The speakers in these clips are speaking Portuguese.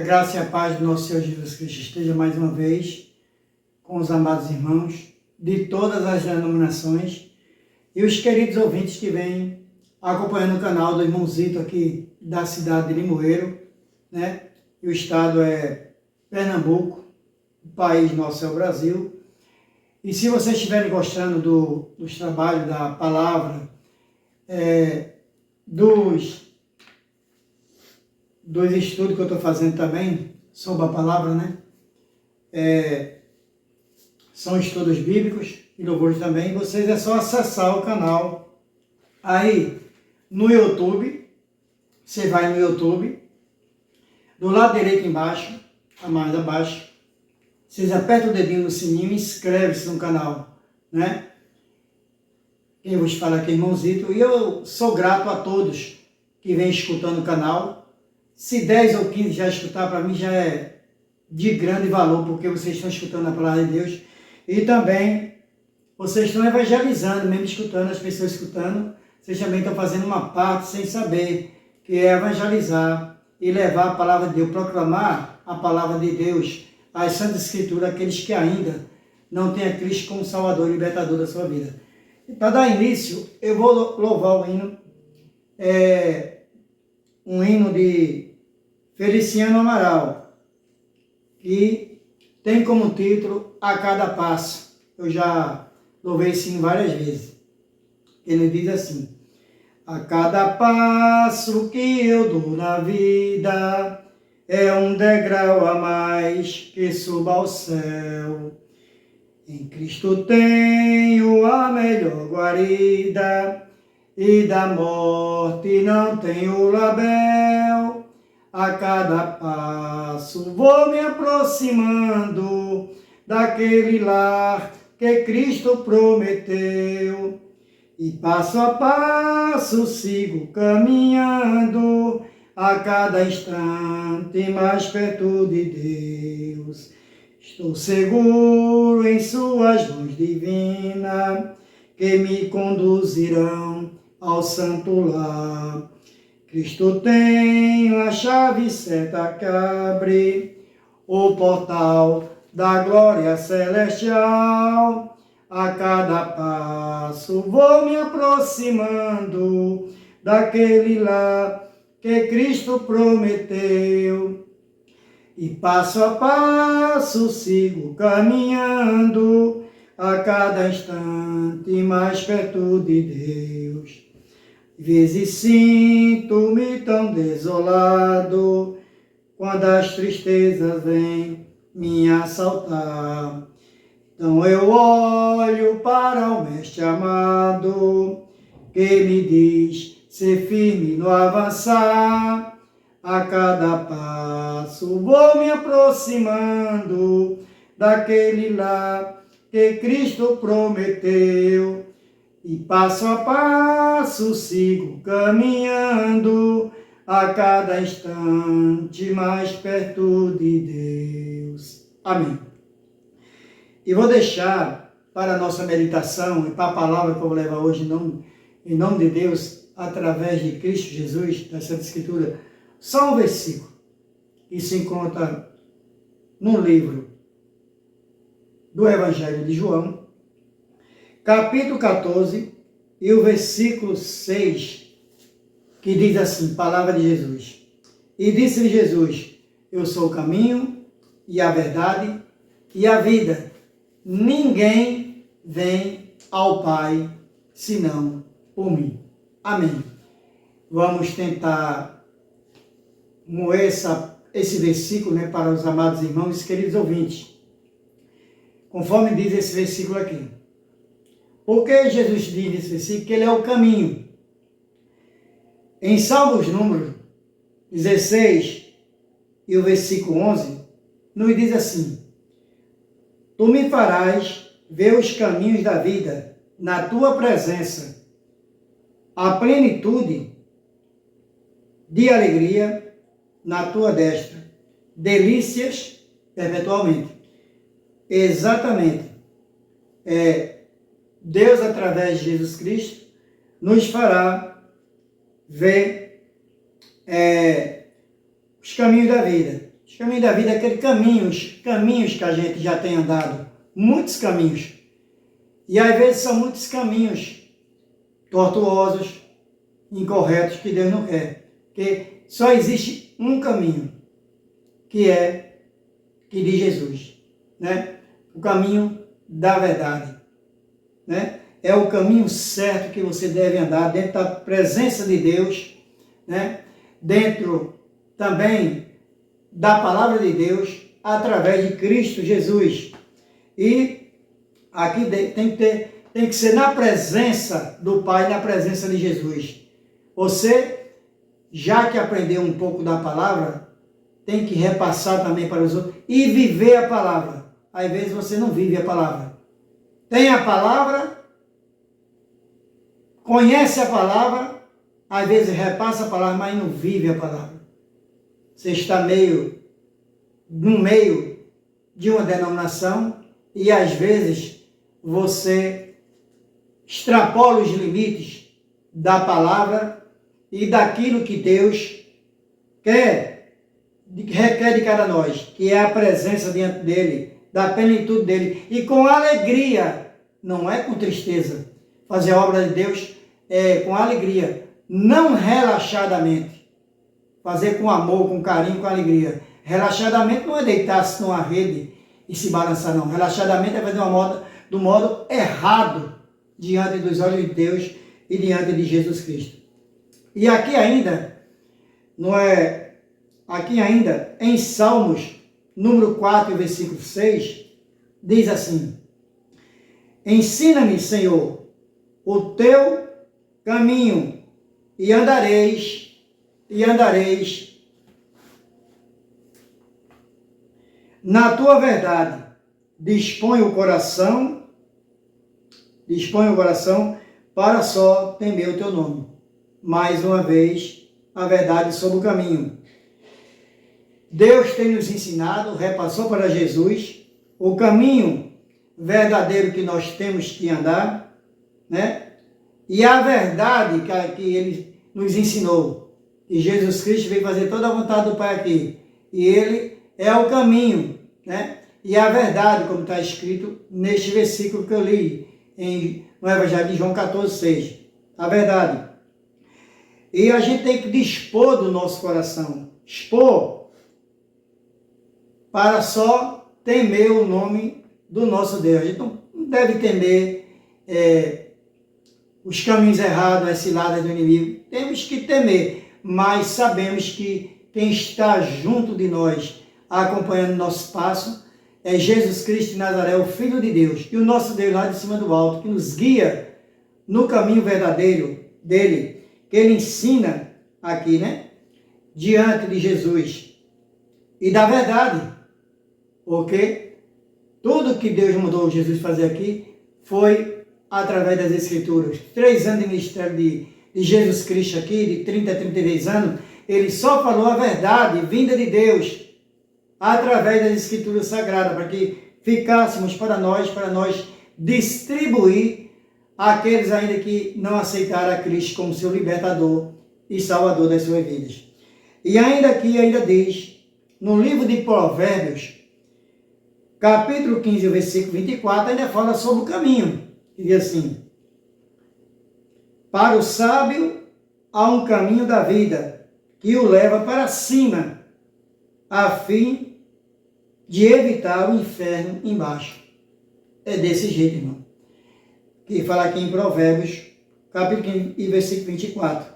graça e a paz do nosso Senhor Jesus Cristo esteja mais uma vez com os amados irmãos de todas as denominações e os queridos ouvintes que vêm acompanhando o canal do irmão Zito aqui da cidade de Limoeiro, né? E o estado é Pernambuco, o país nosso é o Brasil. E se vocês estiverem gostando dos trabalhos, da palavra, dos estudos que eu estou fazendo também sobre a palavra, né? São estudos bíblicos e louvores também. Vocês é só acessar o canal aí no YouTube. Você vai no YouTube, do lado direito embaixo, a mais abaixo, vocês apertam o dedinho no sininho e inscreve-se no canal, né? Quem vos fala aqui é irmão Zito, e eu sou grato a todos que vêm escutando o canal. Se 10 ou 15 já escutar, para mim já é de grande valor, porque vocês estão escutando a palavra de Deus. E também, vocês estão evangelizando, mesmo escutando, as pessoas escutando. Vocês também estão fazendo uma parte sem saber, que é evangelizar e levar a palavra de Deus, proclamar a palavra de Deus, as Santas Escrituras, aqueles que ainda não têm a Cristo como Salvador e Libertador da sua vida. E para dar início, eu vou louvar o hino, um hino de Feliciano Amaral, que tem como título A Cada Passo. Eu já louvei esse hino várias vezes. Ele diz assim: a cada passo que eu dou na vida é um degrau a mais que suba ao céu. Em Cristo tenho a melhor guarida e da morte não tenho label. A cada passo vou me aproximando daquele lar que Cristo prometeu. E passo a passo sigo caminhando, a cada instante mais perto de Deus. Estou seguro em suas mãos divinas, que me conduzirão ao santo lar. Cristo tem a chave certa que abre o portal da glória celestial. A cada passo vou me aproximando daquele lar que Cristo prometeu. E passo a passo sigo caminhando, a cada instante mais perto de Deus. Vezes sinto-me tão desolado, quando as tristezas vêm me assaltar. Então eu olho para o Mestre amado, que me diz ser firme no avançar. A cada passo vou me aproximando daquele lar que Cristo prometeu. E passo a passo sigo caminhando, a cada instante mais perto de Deus. Amém. E vou deixar para a nossa meditação e para a palavra que eu vou levar hoje em nome de Deus, através de Cristo Jesus, da Santa Escritura, só um versículo que se encontra no livro do Evangelho de João, capítulo 14, e o versículo 6, que diz assim, palavra de Jesus. E disse-lhe Jesus: eu sou o caminho e a verdade e a vida. Ninguém vem ao Pai senão por mim. Amém. Vamos tentar moer esse versículo, né, para os amados irmãos e queridos ouvintes. Conforme diz esse versículo aqui. Porque Jesus diz nesse versículo que ele é o caminho. Em Salmos número 16 e o versículo 11, nos diz assim: tu me farás ver os caminhos da vida, na tua presença, a plenitude de alegria na tua destra, delícias perpetualmente. Exatamente. Deus, através de Jesus Cristo, nos fará ver os caminhos da vida. Os caminhos da vida é aqueles caminhos que a gente já tem andado, muitos caminhos. E às vezes são muitos caminhos tortuosos, incorretos, que Deus não quer. Porque só existe um caminho, que é que de Jesus, né? O caminho da verdade, né? É o caminho certo que você deve andar dentro da presença de Deus, né? Dentro também da palavra de Deus, através de Cristo Jesus. E aqui tem que ser na presença do Pai, na presença de Jesus. Você, já que aprendeu um pouco da palavra, tem que repassar também para os outros e viver a palavra. Às vezes você não vive a palavra. Tem a palavra, conhece a palavra, às vezes repassa a palavra, mas não vive a palavra. Você está no meio de uma denominação e às vezes você extrapola os limites da palavra e daquilo que Deus requer de cada nós, que é a presença diante dele, da plenitude dele, e com alegria, não é com tristeza. Fazer a obra de Deus é com alegria, não relaxadamente. Fazer com amor, com carinho, com alegria. Relaxadamente não é deitar-se numa rede e se balançar, não. Relaxadamente é fazer do modo errado diante dos olhos de Deus e diante de Jesus Cristo. E aqui ainda, em Salmos, número 4, versículo 6, diz assim: ensina-me, Senhor, o teu caminho e andareis na tua verdade. Dispõe o coração para só temer o teu nome. Mais uma vez, a verdade sobre o caminho. Deus tem nos ensinado, repassou para Jesus, o caminho verdadeiro que nós temos que andar, né? E a verdade que Ele nos ensinou. E Jesus Cristo veio fazer toda a vontade do Pai aqui. E Ele é o caminho, né? E a verdade, como está escrito neste versículo que eu li, no Evangelho de João 14,6. A verdade. E a gente tem que dispor do nosso coração. Expor para só temer o nome do nosso Deus. A gente não deve temer os caminhos errados, as ciladas do inimigo. Temos que temer, mas sabemos que quem está junto de nós, acompanhando o nosso passo, é Jesus Cristo de Nazaré, o Filho de Deus, e o nosso Deus lá de cima do alto, que nos guia no caminho verdadeiro dele, que ele ensina aqui, né? Diante de Jesus e da verdade, porque tudo que Deus mandou Jesus fazer aqui foi através das Escrituras. 3 anos de ministério de Jesus Cristo aqui, de 30 a 33 anos, ele só falou a verdade vinda de Deus, através das Escrituras Sagradas, para que ficássemos para nós distribuir àqueles ainda que não aceitaram a Cristo como seu libertador e salvador das suas vidas. E ainda diz, no livro de Provérbios, capítulo 15, versículo 24, ainda fala sobre o caminho. Diz assim: para o sábio há um caminho da vida, que o leva para cima, a fim de evitar o inferno embaixo. É desse jeito, irmão. Que fala aqui em Provérbios, capítulo 15 e versículo 24.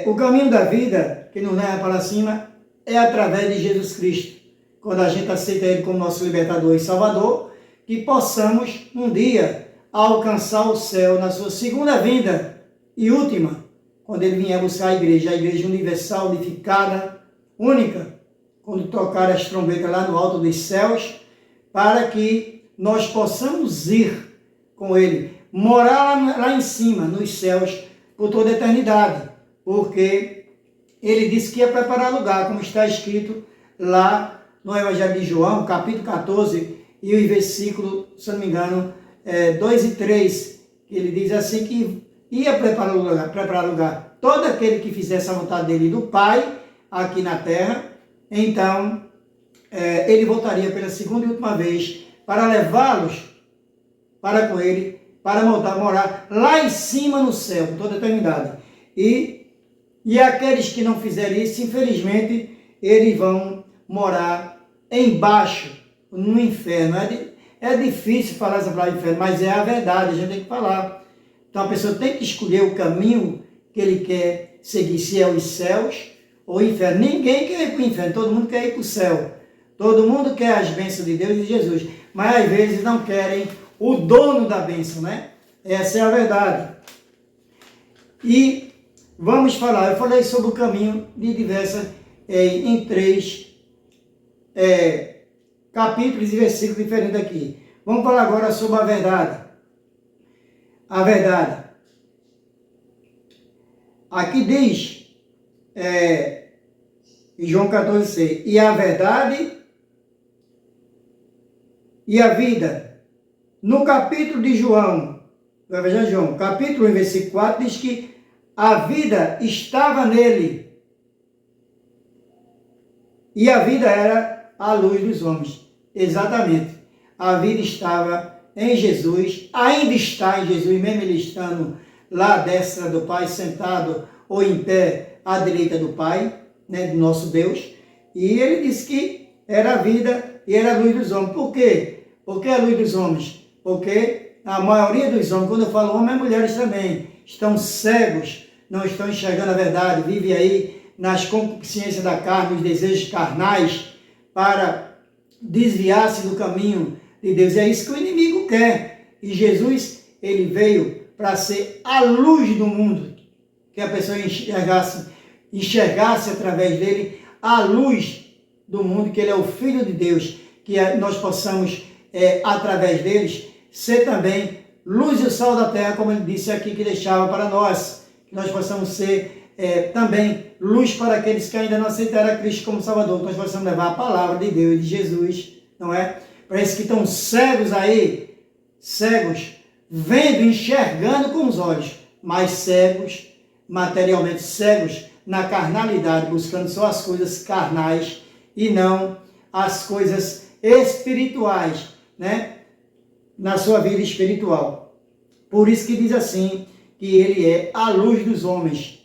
O caminho da vida, que nos leva para cima, é através de Jesus Cristo. Quando a gente aceita Ele como nosso libertador e salvador, que possamos um dia alcançar o céu na sua segunda vinda e última, quando Ele vier buscar a igreja universal, unificada, única, quando tocar as trombetas lá no alto dos céus, para que nós possamos ir com Ele, morar lá em cima, nos céus, por toda a eternidade, porque Ele disse que ia preparar lugar, como está escrito lá no Evangelho de João, capítulo 14, e o versículo, se não me engano, 2 e 3, que ele diz assim que ia preparar lugar. Todo aquele que fizesse a vontade dele e do Pai, aqui na terra, então ele voltaria pela segunda e última vez para levá-los para com ele, para morar lá em cima no céu, por toda a eternidade. E aqueles que não fizerem isso, infelizmente, eles vão morar embaixo, no inferno. É difícil falar essa palavra inferno, mas é a verdade, a gente tem que falar. Então a pessoa tem que escolher o caminho que ele quer seguir, se é os céus ou o inferno. Ninguém quer ir para o inferno, todo mundo quer ir para o céu. Todo mundo quer as bênçãos de Deus e de Jesus, mas às vezes não querem o dono da bênção, né? Essa é a verdade. E vamos falar, eu falei sobre o caminho de diversas, em 3 capítulos e versículos diferentes aqui. Vamos falar agora sobre a verdade. A verdade. Aqui diz, em João 14,6, e a verdade e a vida. No capítulo de João, no Evangelho de João, capítulo 1, versículo 4, diz que a vida estava nele. E a vida era a luz dos homens. Exatamente. A vida estava em Jesus, ainda está em Jesus, mesmo ele estando lá à destra do Pai, sentado ou em pé à direita do Pai, né, do nosso Deus. E ele disse que era a vida e era a luz dos homens. Por quê? Por que a luz dos homens? Porque a maioria dos homens, quando eu falo homens, mulheres também, estão cegos, não estão enxergando a verdade, vivem aí nas concupiscências da carne, nos desejos carnais, para desviar-se do caminho de Deus. É isso que o inimigo quer. E Jesus, ele veio para ser a luz do mundo, que a pessoa enxergasse através dele a luz do mundo, que ele é o Filho de Deus, que nós possamos, através deles, ser também luz e o sal da terra, como ele disse aqui que deixava para nós, que nós possamos ser também luz para aqueles que ainda não aceitaram a Cristo como Salvador, que nós possamos levar a palavra de Deus e de Jesus, não é? Para esses que estão cegos aí, cegos, vendo, enxergando com os olhos, mas cegos, materialmente cegos, na carnalidade, buscando só as coisas carnais e não as coisas espirituais, né? Na sua vida espiritual. Por isso que diz assim, que ele é a luz dos homens.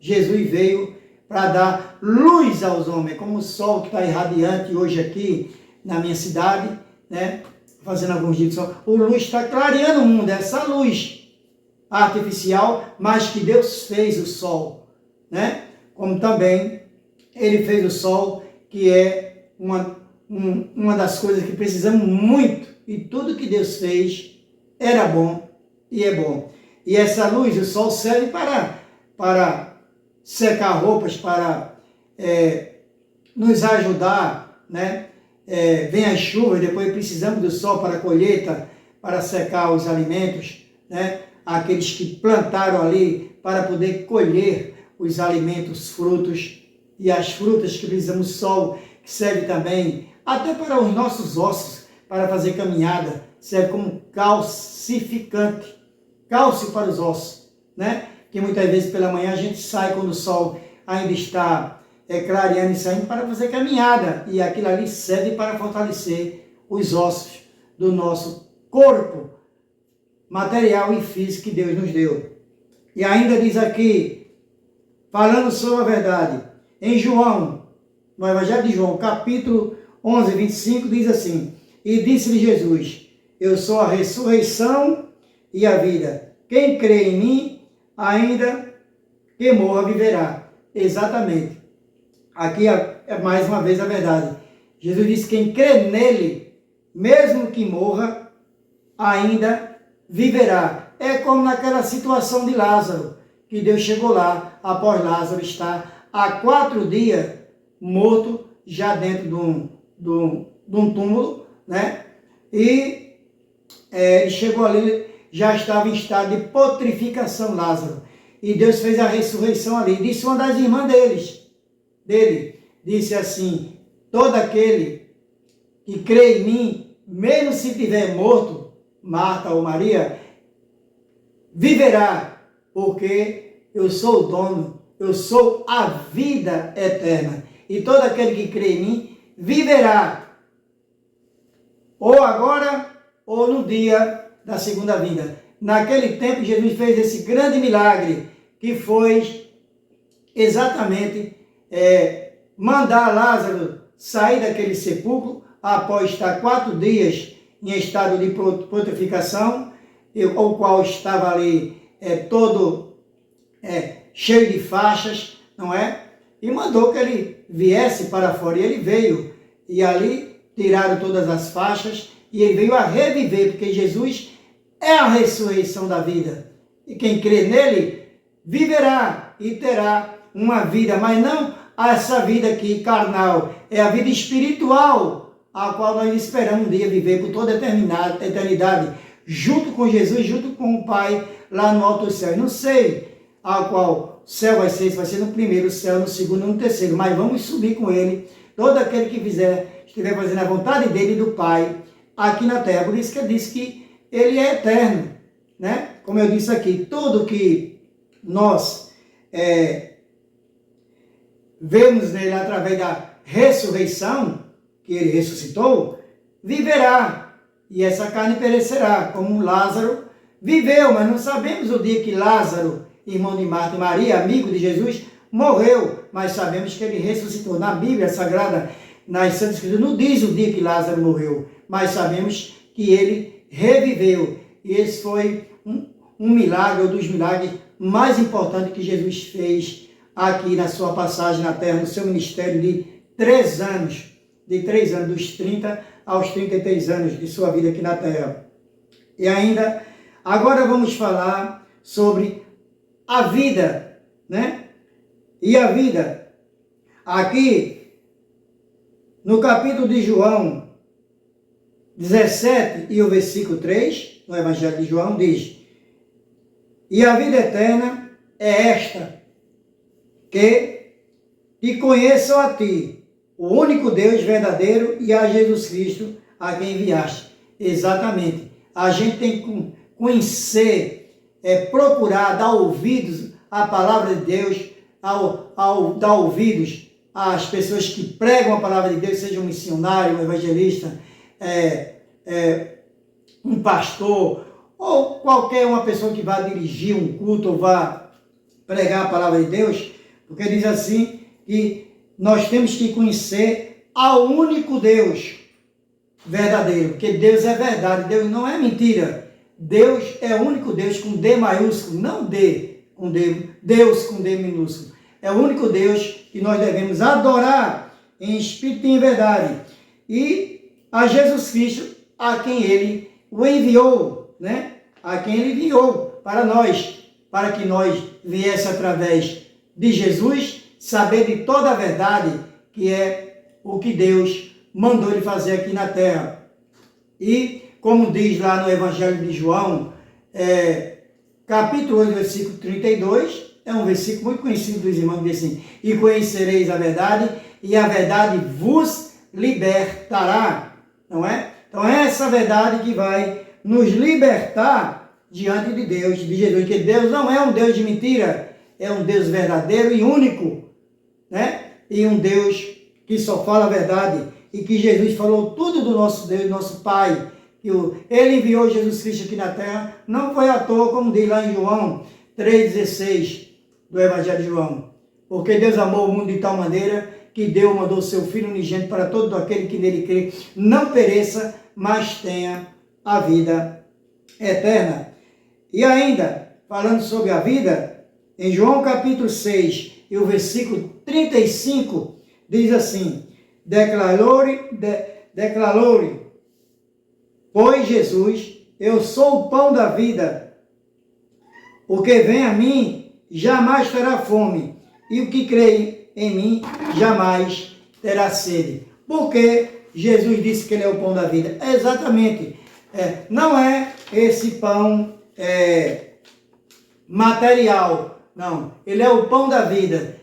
Jesus veio para dar luz aos homens, como o sol que está irradiante hoje aqui na minha cidade, né? Fazendo alguns dias de sol. O luz está clareando o mundo, essa luz artificial, mas que Deus fez o sol, né? Como também ele fez o sol, que é uma das coisas que precisamos muito, e tudo que Deus fez era bom e é bom. E essa luz, o sol, serve para secar roupas, para nos ajudar, né? Vem as chuvas, depois precisamos do sol para a colheita, para secar os alimentos, né? Aqueles que plantaram ali para poder colher os alimentos, frutos, e as frutas que precisamos do sol, que serve também até para os nossos ossos, para fazer caminhada, serve como calcificante, cálcio para os ossos, né? Que muitas vezes pela manhã a gente sai quando o sol ainda está clareando e saindo para fazer caminhada, e aquilo ali serve para fortalecer os ossos do nosso corpo material e físico que Deus nos deu. E ainda diz aqui, falando sobre a verdade, em João, no Evangelho de João, capítulo 11, 25, diz assim, e disse-lhe Jesus, eu sou a ressurreição e a vida. Quem crê em mim, ainda que morra, viverá. Exatamente. Aqui é mais uma vez a verdade. Jesus disse, quem crê nele, mesmo que morra, ainda viverá. É como naquela situação de Lázaro, que Deus chegou lá, após Lázaro estar há 4 dias morto, já dentro de um túmulo, né? E ele chegou ali, já estava em estado de putrificação, Lázaro. E Deus fez a ressurreição ali. Disse uma das irmãs dele, disse assim, todo aquele que crê em mim, mesmo se estiver morto, Marta ou Maria, viverá, porque eu sou o dono eu sou a vida eterna. E todo aquele que crê em mim viverá, ou agora, ou no dia da segunda vinda. Naquele tempo, Jesus fez esse grande milagre, que foi exatamente mandar Lázaro sair daquele sepulcro, após estar 4 dias em estado de putrefação, o qual estava ali todo cheio de faixas, não é? E mandou que ele viesse para fora, e ele veio, e ali tiraram todas as faixas, e ele veio a reviver, porque Jesus é a ressurreição da vida, e quem crê nele viverá e terá uma vida, mas não essa vida aqui carnal, é a vida espiritual, a qual nós esperamos um dia viver por toda a eternidade, junto com Jesus, junto com o Pai, lá no alto céu. Eu não sei a qual céu vai ser, se vai ser no primeiro céu, no segundo ou no terceiro, mas vamos subir com ele, todo aquele que estiver fazendo a vontade dele e do Pai, aqui na terra. Por isso que ele disse que ele é eterno, né? Como eu disse aqui, tudo que nós vemos nele através da ressurreição, que ele ressuscitou, viverá, e essa carne perecerá, como Lázaro viveu, mas não sabemos o dia que Lázaro, irmão de Marta e Maria, amigo de Jesus, morreu, mas sabemos que ele ressuscitou. Na Bíblia Sagrada, nas Santas Escrituras, não diz o dia que Lázaro morreu, mas sabemos que ele reviveu, e esse foi um milagre, um dos milagres mais importantes que Jesus fez aqui na sua passagem na terra, no seu ministério de 3 anos, dos 30 aos 33 anos de sua vida aqui na terra. E ainda, agora vamos falar sobre a vida, né? E a vida, aqui no capítulo de João 17 e o versículo 3, no Evangelho de João, diz: e a vida eterna é esta, que te conheçam a ti, o único Deus verdadeiro, e a Jesus Cristo, a quem enviaste. Exatamente. A gente tem que conhecer, procurar dar ouvidos à palavra de Deus, ao dar ouvidos às pessoas que pregam a palavra de Deus, seja um missionário, um evangelista, um pastor, ou qualquer uma pessoa que vá dirigir um culto ou vá pregar a palavra de Deus, porque diz assim que nós temos que conhecer ao único Deus verdadeiro, porque Deus é verdade, Deus não é mentira. Deus é o único Deus com D maiúsculo, não D com D, Deus com D minúsculo. É o único Deus que nós devemos adorar em espírito e em verdade. E a Jesus Cristo, a quem ele o enviou, né? A quem ele enviou para nós, para que nós viesse através de Jesus saber de toda a verdade, que é o que Deus mandou ele fazer aqui na terra. E, como diz lá no Evangelho de João, capítulo 8, versículo 32, é um versículo muito conhecido dos irmãos, que diz assim: e conhecereis a verdade, e a verdade vos libertará, não é? Então é essa verdade que vai nos libertar diante de Deus, de Jesus, que Deus não é um Deus de mentira, é um Deus verdadeiro e único, né? E um Deus que só fala a verdade, e que Jesus falou tudo do nosso Deus, nosso Pai, que ele enviou Jesus Cristo aqui na terra, não foi à toa, como diz lá em João 3,16 do Evangelho de João, porque Deus amou o mundo de tal maneira que Deus mandou seu Filho unigênito para todo aquele que nele crê, não pereça, mas tenha a vida eterna. E ainda, falando sobre a vida, em João capítulo 6 e o versículo 35, diz assim: declarou-lhe, pois Jesus, eu sou o pão da vida, o que vem a mim jamais terá fome, e o que crê em mim jamais terá sede. Porque Jesus disse que ele é o pão da vida. Exatamente. Não é esse pão material, não. Ele é o pão da vida.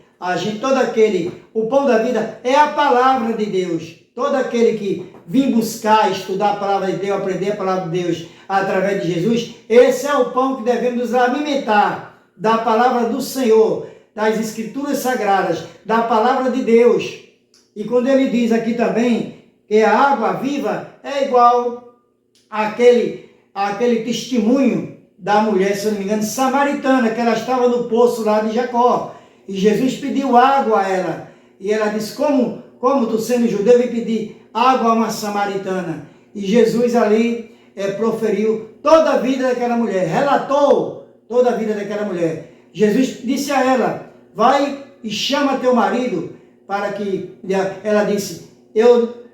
O pão da vida é a palavra de Deus. Todo aquele que vir buscar, estudar a palavra de Deus, aprender a palavra de Deus através de Jesus, esse é o pão que devemos nos alimentar da palavra do Senhor, das Escrituras Sagradas, da Palavra de Deus. E quando ele diz aqui também que a água viva é igual àquele testemunho da mulher, se eu não me engano, samaritana, que ela estava no poço lá de Jacó. E Jesus pediu água a ela. E ela disse, como tu sendo judeu, vem pedir água a uma samaritana? E Jesus ali proferiu toda a vida daquela mulher, relatou toda a vida daquela mulher. Jesus disse a ela, vai e chama teu marido, para que... Ela disse, eu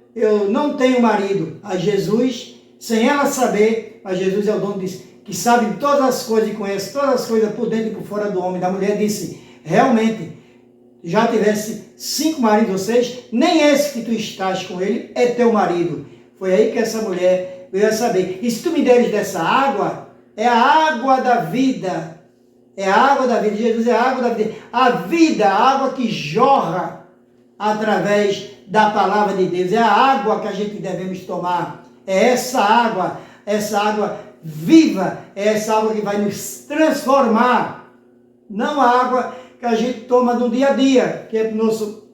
não tenho marido. A Jesus, sem ela saber, a Jesus é o dono que sabe todas as coisas e conhece todas as coisas por dentro e por fora do homem. Da mulher disse, realmente, já tivesse 5 maridos ou 6, nem esse que tu estás com ele é teu marido. Foi aí que essa mulher veio a saber. E se tu me deres dessa água, é a água da vida. É a água da vida. Jesus é a água da vida. A vida, a água que jorra através da palavra de Deus. É a água que a gente devemos tomar. É essa água viva, é essa água que vai nos transformar. Não a água que a gente toma no dia a dia, que é para o nosso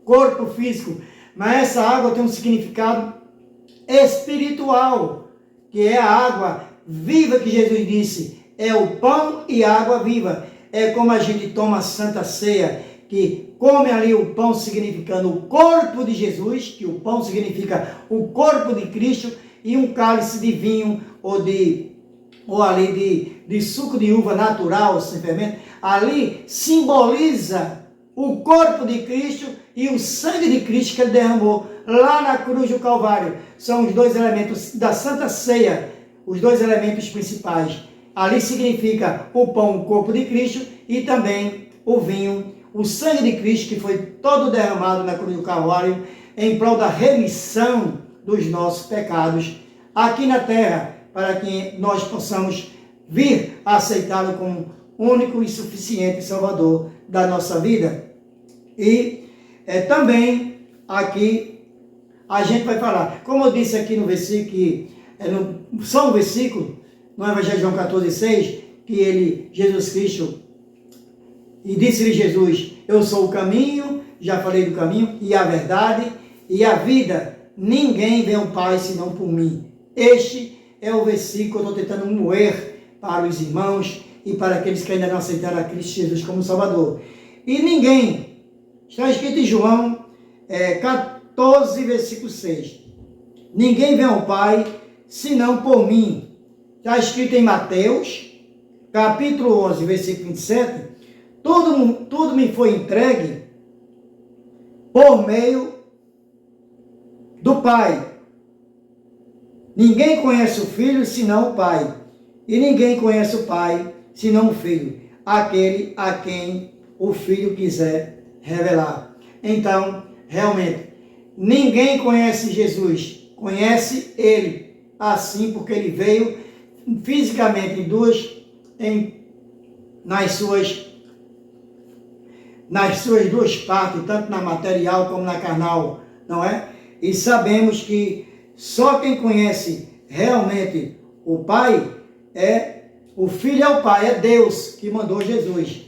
corpo físico, mas essa água tem um significado espiritual, que é a água viva que Jesus disse, é o pão e água viva. É como a gente toma a Santa Ceia, que come ali o pão significando o corpo de Jesus, que o pão significa o corpo de Cristo, e um cálice de vinho ou ali de suco de uva natural, sem fermento, ali simboliza o corpo de Cristo e o sangue de Cristo que ele derramou lá na cruz do Calvário. São os 2 elementos da Santa Ceia, os 2 elementos principais. Ali significa o pão, o corpo de Cristo, e também o vinho, o sangue de Cristo, que foi todo derramado na cruz do Calvário em prol da remissão dos nossos pecados aqui na terra, para que nós possamos vir a aceitá-lo como único e suficiente Salvador da nossa vida. E também aqui a gente vai falar, como eu disse aqui no versículo, só um versículo, no Evangelho de João 14,6, que Jesus Cristo, e disse-lhe Jesus, eu sou o caminho, já falei do caminho, e a verdade, e a vida. Ninguém vê o Pai senão por mim. Este é o versículo que eu estou tentando moer para os irmãos e para aqueles que ainda não aceitaram a Cristo Jesus como Salvador. E ninguém, está escrito em João 14, versículo 6. Ninguém vê ao Pai senão por mim. Está escrito em Mateus, capítulo 11, versículo 27. Tudo me foi entregue por meio do Pai. Ninguém conhece o Filho senão o Pai. E ninguém conhece o Pai senão o Filho, aquele a quem o Filho quiser revelar. Então, realmente, ninguém conhece Jesus, conhece Ele, assim porque Ele veio fisicamente nas suas 2 partes, tanto na material como na carnal, não é? E sabemos que só quem conhece realmente o Pai o Filho é o Pai, é Deus que mandou Jesus.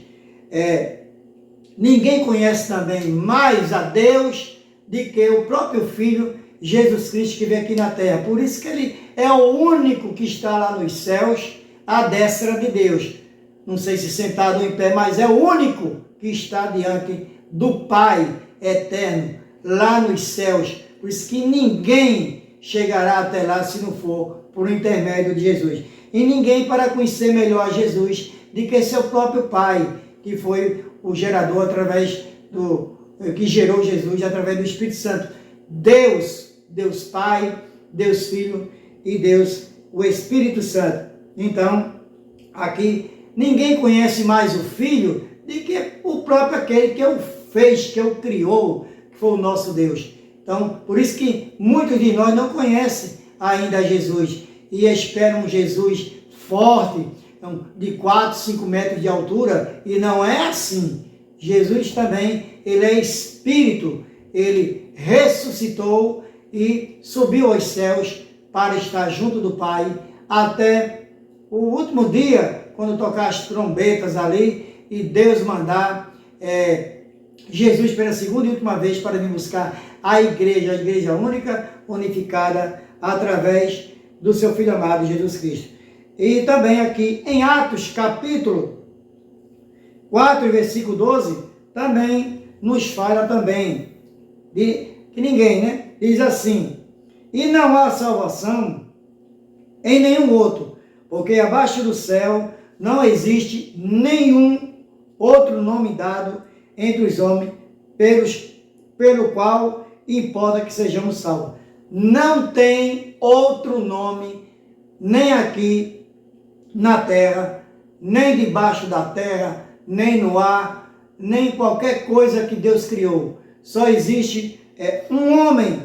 Ninguém conhece também mais a Deus do que o próprio Filho, Jesus Cristo, que veio aqui na terra. Por isso que Ele é o único que está lá nos céus, à destra de Deus. Não sei se sentado ou em pé, mas é o único que está diante do Pai eterno, lá nos céus. Por isso que ninguém chegará até lá se não for por intermédio de Jesus. E ninguém para conhecer melhor a Jesus do que seu próprio Pai, que foi o gerador que gerou Jesus através do Espírito Santo. Deus Pai, Deus Filho e Deus o Espírito Santo. Então, aqui, ninguém conhece mais o Filho do que o próprio aquele que o fez, que o criou, que foi o nosso Deus. Então, por isso que muitos de nós não conhecem ainda Jesus e esperam um Jesus forte, de 4, 5 metros de altura, e não é assim. Jesus também, Ele é Espírito, Ele ressuscitou e subiu aos céus para estar junto do Pai até o último dia, quando tocar as trombetas ali e Deus mandar Jesus pela segunda e última vez para vir buscar a igreja única, unificada, através do seu Filho amado, Jesus Cristo. E também aqui em Atos, capítulo 4, versículo 12, também nos fala também, de que ninguém, né? Diz assim: e não há salvação em nenhum outro, porque abaixo do céu não existe nenhum outro nome dado entre os homens, pelo qual importa que sejamos salvos. Não tem outro nome, nem aqui na terra, nem debaixo da terra, nem no ar, nem qualquer coisa que Deus criou. Só existe um homem,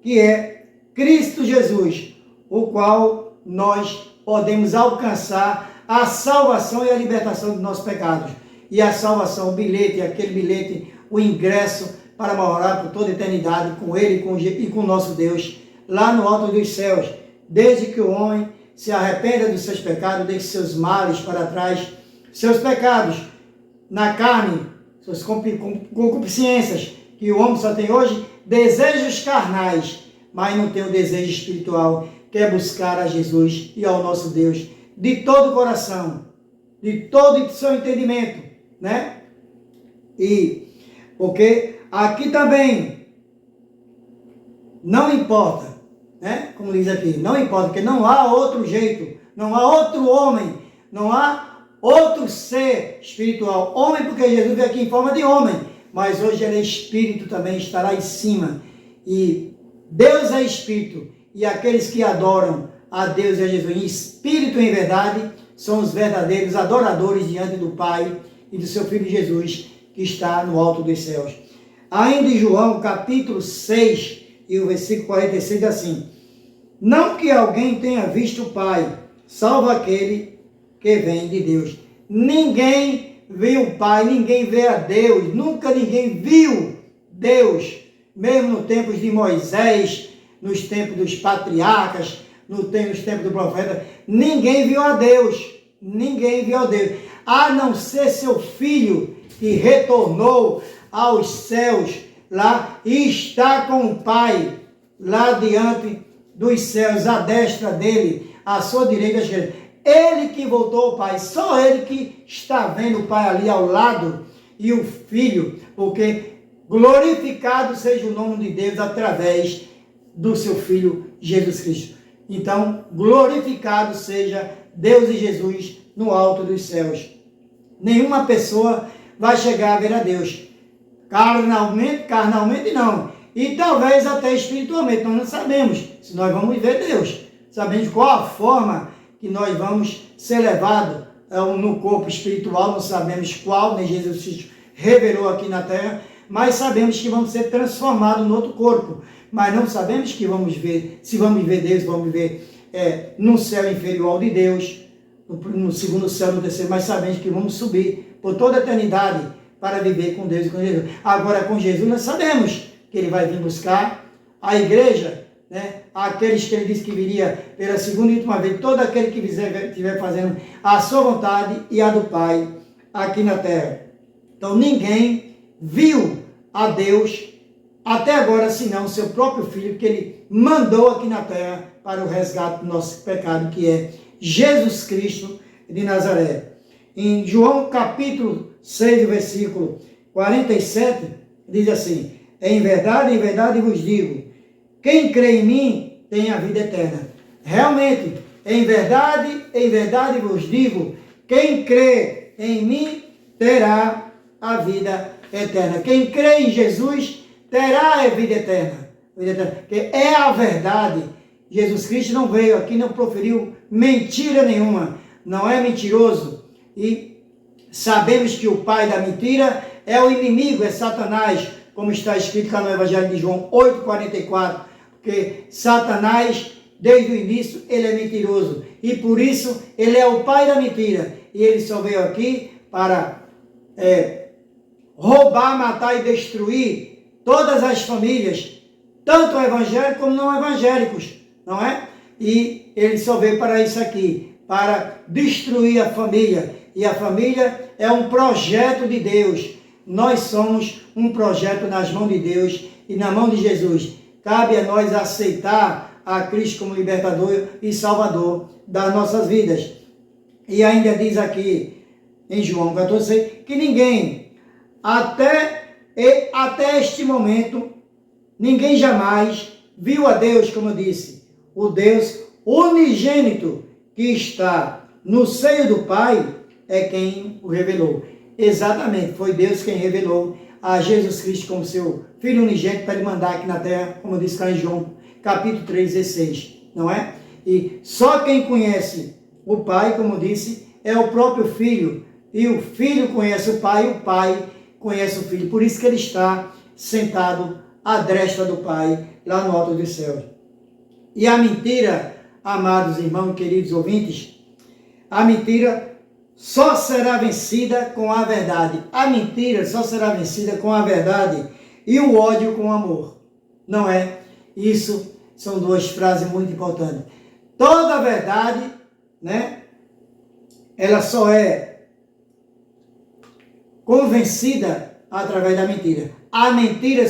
que é Cristo Jesus, o qual nós podemos alcançar a salvação e a libertação dos nossos pecados. E a salvação, o bilhete, aquele bilhete, o ingresso para morar por toda a eternidade com Ele e com o nosso Deus, lá no alto dos céus, desde que o homem se arrependa dos seus pecados, deixe seus males para trás, seus pecados na carne, suas concupiscências, que o homem só tem hoje, desejos carnais, mas não tem o desejo espiritual, que é buscar a Jesus e ao nosso Deus, de todo o coração, de todo o seu entendimento, né? E porque aqui também não importa, né? Como diz aqui, não importa, porque não há outro jeito, não há outro homem, não há outro ser espiritual. Homem, porque Jesus veio aqui em forma de homem, mas hoje ele é espírito também, está lá em cima. E Deus é espírito, e aqueles que adoram a Deus e a Jesus em espírito e em verdade são os verdadeiros adoradores diante do Pai e do seu Filho Jesus, que está no alto dos céus. Ainda em João, capítulo 6, e o versículo 46, diz assim: não que alguém tenha visto o Pai, salvo aquele que vem de Deus. Ninguém viu o Pai, ninguém vê a Deus, nunca ninguém viu Deus, mesmo nos tempos de Moisés, nos tempos dos patriarcas, nos tempos do profeta, ninguém viu a Deus, ninguém viu a Deus, a não ser seu Filho, que retornou aos céus lá e está com o Pai lá diante dos céus, à destra dele, à sua direita, à esquerda. Ele que voltou ao Pai, só ele que está vendo o Pai ali ao lado e o Filho, porque glorificado seja o nome de Deus através do seu Filho Jesus Cristo. Então, glorificado seja Deus e Jesus no alto dos céus. Nenhuma pessoa vai chegar a ver a Deus. Carnalmente não. E talvez até espiritualmente. Nós não sabemos se nós vamos ver Deus. Sabemos qual a forma que nós vamos ser levados no corpo espiritual. Não sabemos qual, nem Jesus Cristo revelou aqui na terra. Mas sabemos que vamos ser transformados no outro corpo. Mas não sabemos que vamos ver, se vamos ver Deus, vamos ver no céu inferior ao de Deus, no segundo céu, no terceiro, mas sabemos que vamos subir por toda a eternidade para viver com Deus e com Jesus. Agora, com Jesus, nós sabemos que Ele vai vir buscar a igreja, né? Aqueles que Ele disse que viria pela segunda e última vez, todo aquele que estiver fazendo a sua vontade e a do Pai aqui na terra. Então, ninguém viu a Deus até agora, senão o seu próprio Filho, que Ele mandou aqui na terra para o resgate do nosso pecado, que é Jesus Cristo de Nazaré. Em João capítulo 6, versículo 47, diz assim: em verdade vos digo, quem crê em mim tem a vida eterna. Realmente, em verdade vos digo, quem crê em mim terá a vida eterna. Quem crê em Jesus terá a vida eterna. Porque é a verdade. Jesus Cristo não veio aqui, não proferiu mentira nenhuma. Não é mentiroso. E sabemos que o pai da mentira é o inimigo, é Satanás, como está escrito lá no Evangelho de João 8,44. Porque Satanás, desde o início, ele é mentiroso. E por isso, ele é o pai da mentira. E ele só veio aqui para roubar, matar e destruir todas as famílias, tanto evangélicos como não evangélicos, não é? E ele só veio para isso aqui, para destruir a família. E a família é um projeto de Deus. nós somos um projeto nas mãos de Deus e na mão de Jesus. Cabe a nós aceitar a Cristo como libertador e salvador das nossas vidas. E ainda diz aqui em João 14, que ninguém, até este momento, ninguém jamais viu a Deus, como eu disse, o Deus unigênito que está no seio do Pai é quem o revelou. Exatamente, foi Deus quem revelou a Jesus Cristo como seu Filho unigênito para ele mandar aqui na terra, como diz lá em João, capítulo 3, 16, não é? E só quem conhece o Pai, como disse, é o próprio Filho, e o Filho conhece o Pai conhece o Filho, por isso que ele está sentado à destra do Pai, lá no alto dos céus. E a mentira, amados irmãos, queridos ouvintes, a mentira só será vencida com a verdade. A mentira só será vencida com a verdade e o ódio com o amor. Não é? Isso são duas frases muito importantes. Toda a verdade, né? Ela só é convencida através da mentira. A mentira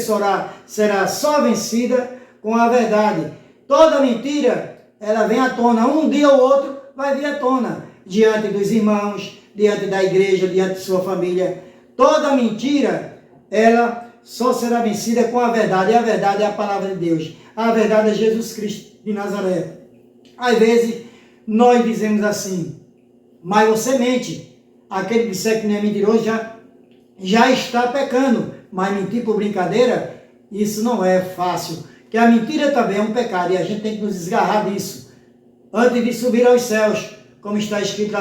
será só vencida com a verdade. Toda mentira, ela vem à tona. Um dia ou outro vai vir à tona. Diante dos irmãos, diante da igreja, diante de sua família. Toda mentira, ela só será vencida com a verdade. E a verdade é a palavra de Deus. A verdade é Jesus Cristo de Nazaré. Às vezes, nós dizemos assim, mas você mente. Aquele que disser que não é mentiroso já está pecando. Mas mentir por brincadeira, isso não é fácil. Que a mentira também é um pecado e a gente tem que nos desgarrar disso. Antes de subir aos céus, como está escrito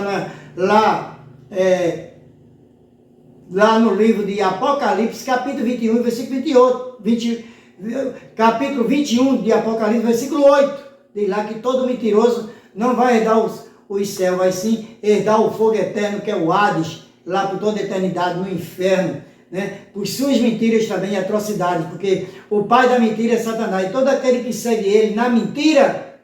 lá no livro de Apocalipse, capítulo 21, versículo 28, capítulo 21 de Apocalipse, versículo 8, diz lá que todo mentiroso não vai herdar os céus, vai sim herdar o fogo eterno, que é o Hades, lá por toda a eternidade, no inferno, né? Por suas mentiras também e atrocidades, porque o pai da mentira é Satanás, e todo aquele que segue ele na mentira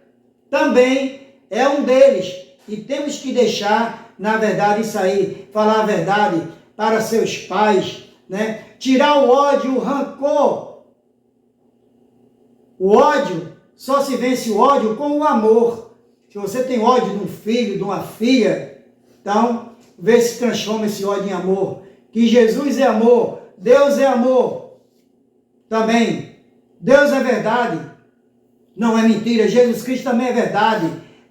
também é um deles, e temos que deixar, na verdade, isso aí, falar a verdade para seus pais, né? Tirar o ódio, o rancor. O ódio, só se vence o ódio com o amor. Se você tem ódio de um filho, de uma filha, então, vê se transforma esse ódio em amor. Que Jesus é amor, Deus é amor. Também, Deus é verdade, não é mentira. Jesus Cristo também é verdade,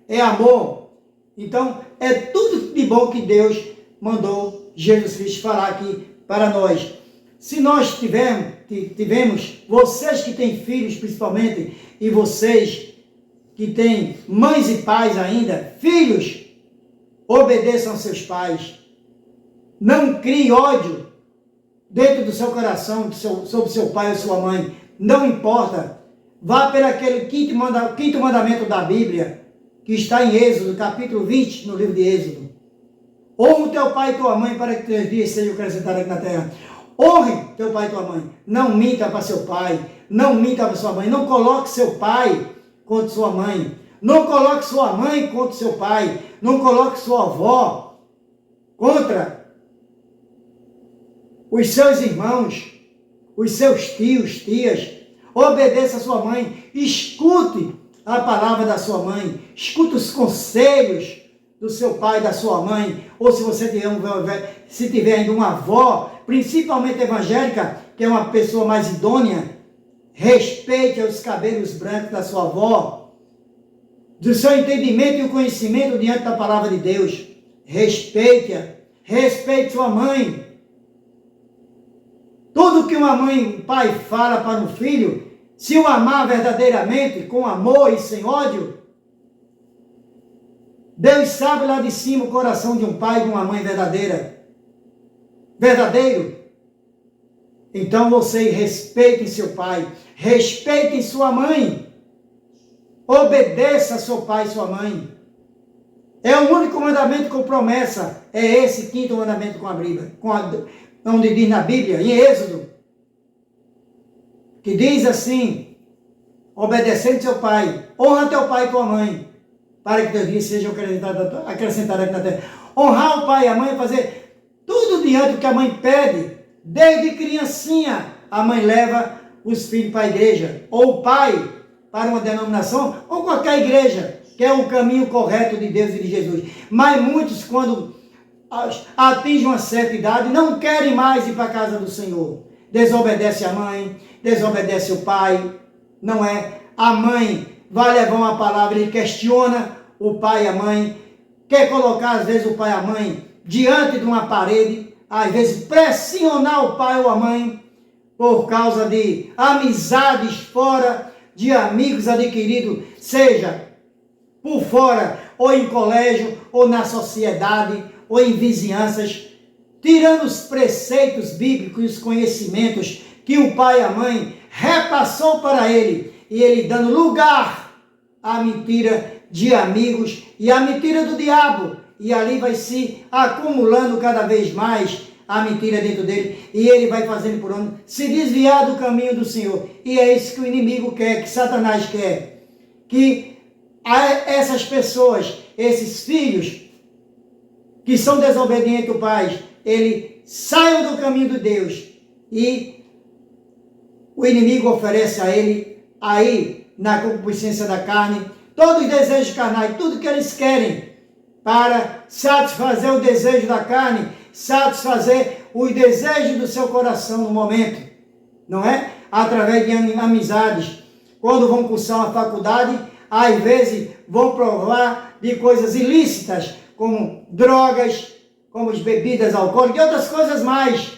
é amor. Então, é tudo de bom que Deus mandou Jesus Cristo falar aqui para nós. Se nós tivemos, vocês que têm filhos principalmente, e vocês que têm mães e pais ainda, filhos, obedeçam aos seus pais. Não crie ódio dentro do seu coração sobre seu pai ou sua mãe. Não importa. Vá pelo aquele quinto mandamento da Bíblia, que está em Êxodo, capítulo 20, no livro de Êxodo. Honre teu pai e tua mãe para que teus dias sejam acrescentados aqui na terra. Honre teu pai e tua mãe. Não minta para seu pai. Não minta para sua mãe. Não coloque seu pai contra sua mãe. Não coloque sua mãe contra seu pai. Não coloque sua avó contra os seus irmãos, os seus tios, tias. Obedeça a sua mãe. Escute a palavra da sua mãe. Escute os conselhos do seu pai, da sua mãe. Ou se você tiver ainda uma avó, principalmente evangélica, que é uma pessoa mais idônea, respeite os cabelos brancos da sua avó, do seu entendimento e o conhecimento diante da palavra de Deus. Respeite-a. Respeite sua mãe. Tudo que uma mãe e um pai fala para um filho, se o amar verdadeiramente, com amor e sem ódio, Deus sabe lá de cima o coração de um pai e de uma mãe verdadeiro. Então vocês respeitem seu pai, respeitem sua mãe, obedeça seu pai e sua mãe. É o único mandamento com promessa, é esse quinto mandamento com a Bíblia, onde diz na Bíblia, em Êxodo, que diz assim, obedecendo seu pai, honra teu pai e tua mãe, para que teus dias sejam acrescentados aqui na terra. Honrar o pai e a mãe é fazer tudo diante do que a mãe pede, Desde criancinha, a mãe leva os filhos para a igreja, ou o pai para uma denominação, ou qualquer igreja, que é o caminho correto de Deus e de Jesus. Mas muitos, quando atingem uma certa idade, não querem mais ir para a casa do Senhor. Desobedece a mãe, desobedece o pai, não é? A mãe vai levar uma palavra e questiona o pai e a mãe, quer colocar às vezes o pai e a mãe diante de uma parede, às vezes pressionar o pai ou a mãe por causa de amizades fora, de amigos adquiridos, seja por fora, ou em colégio, ou na sociedade, ou em vizinhanças, tirando os preceitos bíblicos e os conhecimentos que o pai e a mãe repassou para ele, e ele dando lugar à mentira de amigos e à mentira do diabo, e ali vai se acumulando cada vez mais a mentira dentro dele, e ele vai fazendo por onde se desviar do caminho do Senhor. E é isso que o inimigo quer, que Satanás quer, que essas pessoas, esses filhos que são desobedientes ao pai, eles saiam do caminho de Deus, e o inimigo oferece a ele, aí, na concupiscência da carne, todos os desejos carnais, tudo que eles querem, para satisfazer o desejo da carne, satisfazer os desejos do seu coração no momento, não é? Através de amizades. Quando vão cursar uma faculdade, às vezes vão provar de coisas ilícitas, como drogas, como as bebidas alcoólicas e outras coisas mais.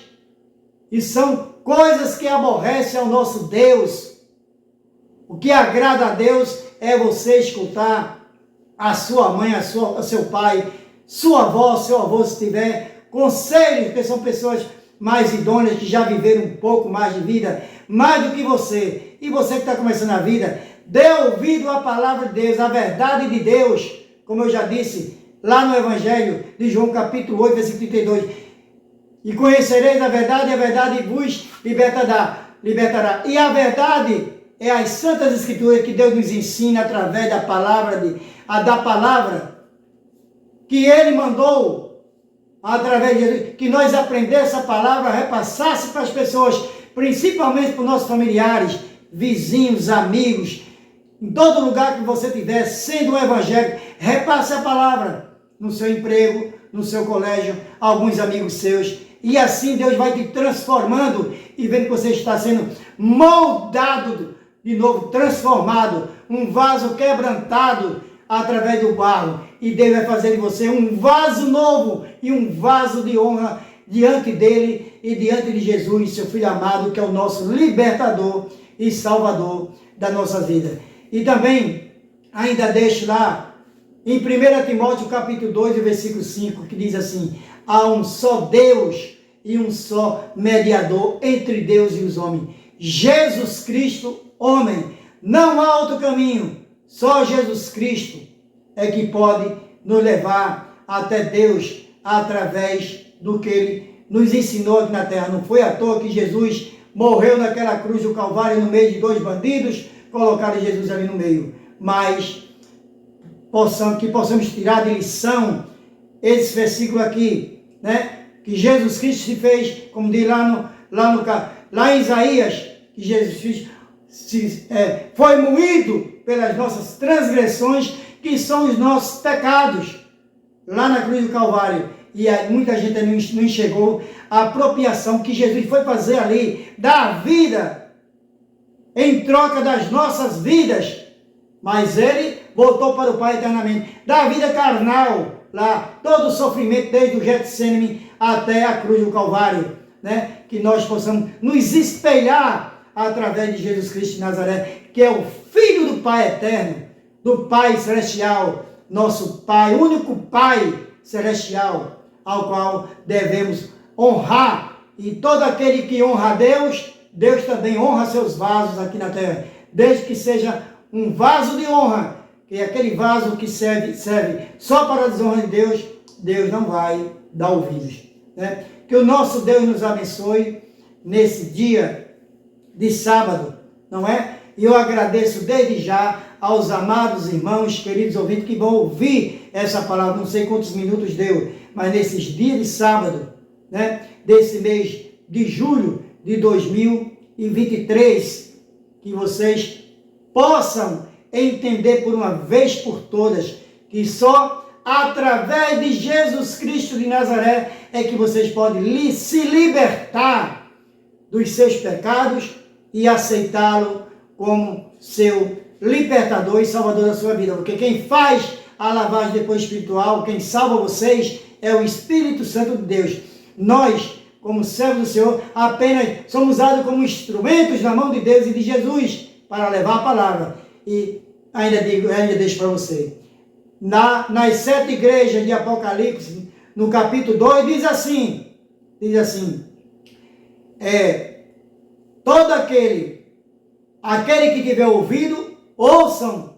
E são coisas que aborrecem ao nosso Deus. O que agrada a Deus é você escutar a sua mãe, o seu pai, sua avó, seu avô, se tiver conselhos, que são pessoas mais idôneas, que já viveram um pouco mais de vida, mais do que você. E você que está começando a vida, dê ouvido à palavra de Deus, à verdade de Deus, como eu já disse, lá no Evangelho de João, capítulo 8, versículo 32. E conhecereis a verdade vos libertará. E a verdade é as santas escrituras que Deus nos ensina através da palavra, da palavra que Ele mandou, através de Jesus, que nós aprendêssemos essa palavra, repassasse para as pessoas, principalmente para os nossos familiares, vizinhos, amigos, em todo lugar que você estiver, sendo um evangélico, repasse a palavra no seu emprego, no seu colégio, alguns amigos seus, e assim Deus vai te transformando e vendo que você está sendo moldado de novo, transformado, um vaso quebrantado através do barro, e Deus vai fazer de você um vaso novo e um vaso de honra diante dele e diante de Jesus, seu Filho amado, que é o nosso libertador e salvador da nossa vida. E também, ainda deixo lá, em 1 Timóteo capítulo 2, versículo 5, que diz assim: há um só Deus e um só mediador entre Deus e os homens, Jesus Cristo, homem. Não há outro caminho, só Jesus Cristo é que pode nos levar até Deus através do que Ele nos ensinou aqui na terra. Não foi à toa que Jesus morreu naquela cruz do Calvário no meio de dois bandidos, colocaram Jesus ali no meio. Mas que possamos tirar de lição esse versículo aqui, né? Que Jesus Cristo se fez, como diz lá em Isaías, que Jesus Cristo foi moído pelas nossas transgressões, que são os nossos pecados, lá na cruz do Calvário. E muita gente não enxergou a apropriação que Jesus foi fazer ali, da vida, em troca das nossas vidas. Mas Ele voltou para o Pai eternamente, da vida carnal, lá, todo o sofrimento, desde o Getsêmani até a cruz do Calvário, né? Que nós possamos nos espelhar através de Jesus Cristo de Nazaré, que é o Filho do Pai eterno, do Pai celestial, nosso Pai, único Pai celestial, ao qual devemos honrar. E todo aquele que honra a Deus, Deus também honra seus vasos aqui na terra, desde que seja um vaso de honra, que é aquele vaso que serve só para a desonra de Deus, Deus não vai dar ouvidos, né? Que o nosso Deus nos abençoe nesse dia de sábado, não é? E eu agradeço desde já aos amados irmãos, queridos ouvintes, que vão ouvir essa palavra, não sei quantos minutos deu, mas nesses dias de sábado, né? Desse mês de julho de 2023. Que vocês possam entender por uma vez por todas que só através de Jesus Cristo de Nazaré é que vocês podem se libertar dos seus pecados e aceitá-lo como seu libertador e salvador da sua vida. Porque quem faz a lavagem depois espiritual, quem salva vocês, é o Espírito Santo de Deus. Nós, como servos do Senhor, apenas somos usados como instrumentos na mão de Deus e de Jesus para levar a palavra. E ainda deixo para você. Nas 7 igrejas de Apocalipse, no capítulo 2, diz assim, todo aquele que tiver ouvido, ouçam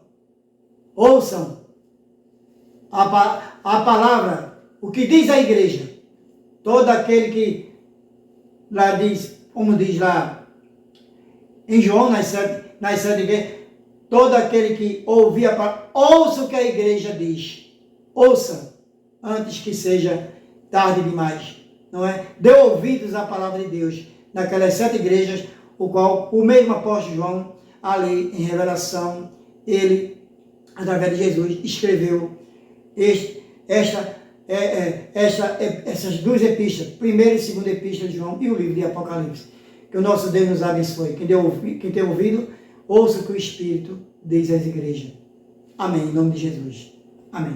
a palavra, o que diz a igreja. Todo aquele que, lá diz, como diz lá em João, nas sete igrejas, todo aquele que ouvir a palavra, ouça o que a igreja diz. Ouça, antes que seja tarde demais. Não é? Dê ouvidos à palavra de Deus. Naquelas 7 igrejas, o qual o mesmo apóstolo João, ali em Revelação, ele, através de Jesus, escreveu essas 2 epístolas, primeira e segunda epístola de João e o livro de Apocalipse. Que o nosso Deus nos abençoe. Quem tem ouvido, ouça o que o Espírito diz às igrejas. Amém. Em nome de Jesus. Amém.